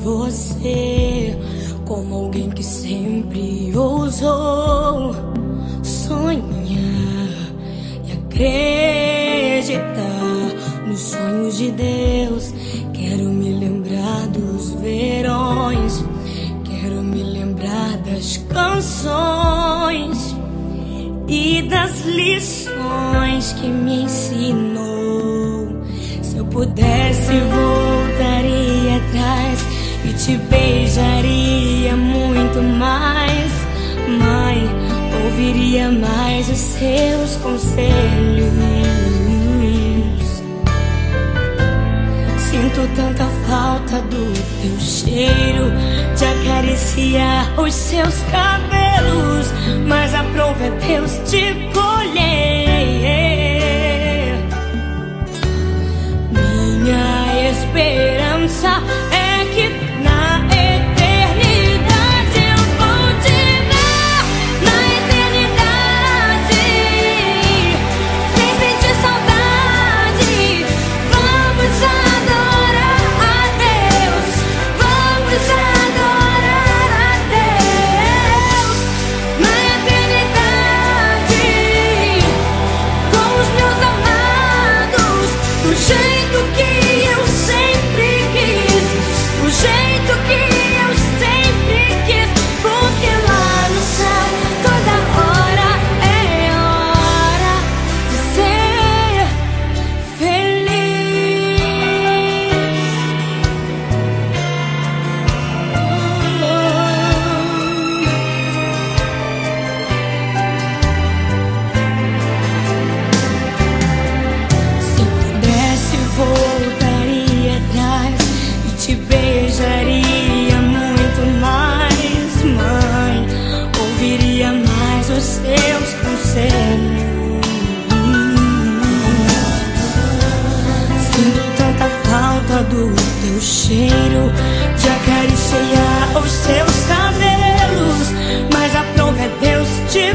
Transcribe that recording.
você como alguém que sempre ousou sonhar e acreditar nos sonhos de Deus. Quero me lembrar dos verões, quero me lembrar das canções e das lições que me ensinou. Se eu pudesse, voltaria atrás e te beijaria muito mais. Mãe, ouviria mais os seus conselhos. Sinto tanta falta do teu cheiro, de acariciar os seus cabelos, mas a prova é Deus te colher. Minha esperança é que na eternidade eu vou te ver. Na eternidade, sem sentir saudade, vamos adorar a Deus. Vamos adorar a Deus. Na eternidade, com os meus amados, do jeito que eu sempre quis, do jeito que eu sempre quis, porque lá no céu toda hora é hora de ser feliz. Se eu pudesse, voltaria atrás e te beijaria muito mais. Mãe, ouviria mais os seus conselhos. Sinto tanta falta do teu cheiro, de acariciar os seus cabelos, mas a prova é Deus te